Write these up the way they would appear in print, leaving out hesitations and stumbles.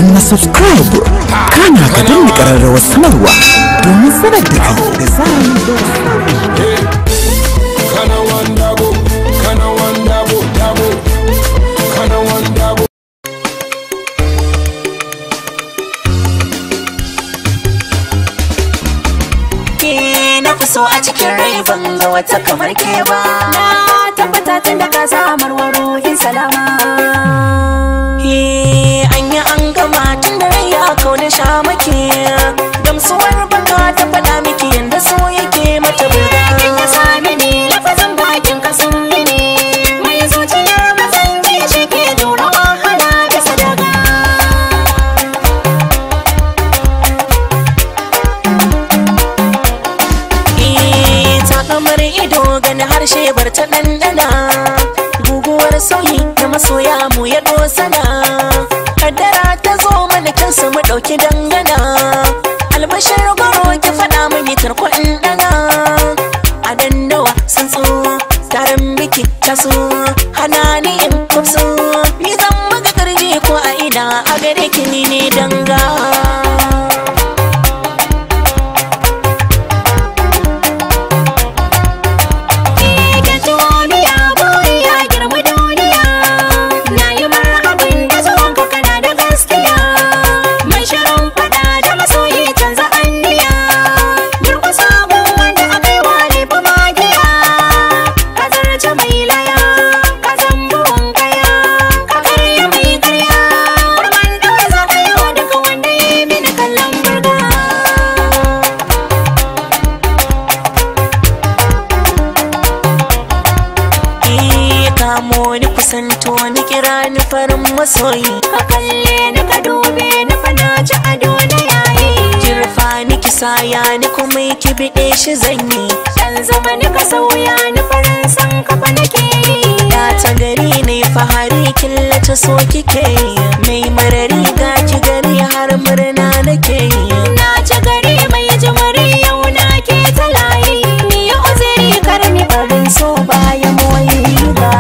danna subscribe kana ka danna ƙararrawar sanarwa domin sanar da kai da zaran kana wanda bo dabo kana wanda bo na fi so a cikin rai ban ga wata kamar ke ba, na tabbata tun da ka samar wa ruhin salama. An yi an gama tun da rai ya kauna sha maki, gamsuwar baka ta faɗa miki yanda so yake mata burga. Ya sami ne lafazin bakin ka sun ne mai zuciyar mazan ji shi ke dora wahala da sadaka. Kamar ido gani harshe bar ta ɗanɗana, guguwar sauyi da masoya mu ya dosana. Kaddara ta zo mana kansa mu ɗauki dangana, albashar gwaro ki faɗa mini tarko in ɗana. A dandawa sun tso taron biki taso, hana ni in kwafso, ni zan maga ƙarji ko a ina a gare ki ni ne danga. Kamo ni kusanto ni kira ni farin masoyi, ka kalle ni ka dube ni fa na ci ado da yayi. Kirfa ni kisaya ni kuma ki bide shi zanyi, dan zama ni ka sauya ni farin san ka fa nake yi. Ya ta gari ne fahari killace so kike yi, mai marari ga ki gari har murna nake yi. Na ci gari mai jimari yau na ke talayi, ni ya uzuri kar ni farin so baya moyi ba.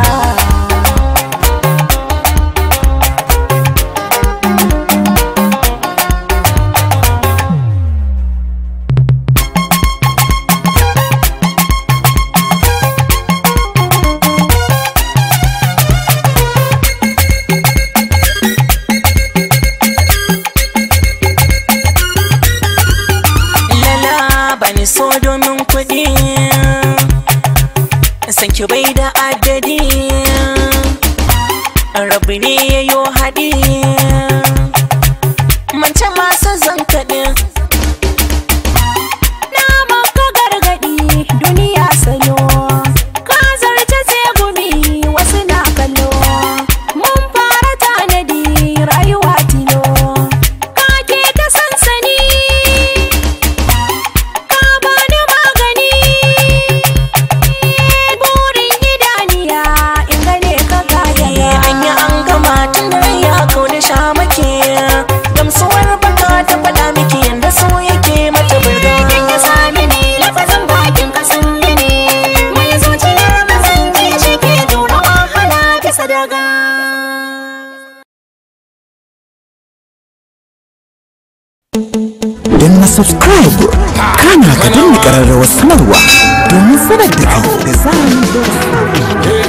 So domin kuɗi san ki bai da adadi, rabu ne ya yo haɗi mance masu zankaɗi. Na maka gargaɗi duniya salo, ka zarce sai gumi wasu na kallo. Mun fara tanadi rayuwa tilo, ka ke ta sansani gamsuwar baka ta faɗa miki yanda so yake mata burga. Ya sami ne lafazin bakin ka sun ne mai zuciyar mazan ji shi ke dora wahala bisa daga. danna subscribe kana ka danna ƙararrawar sanarwa domin sanar da kai da zaran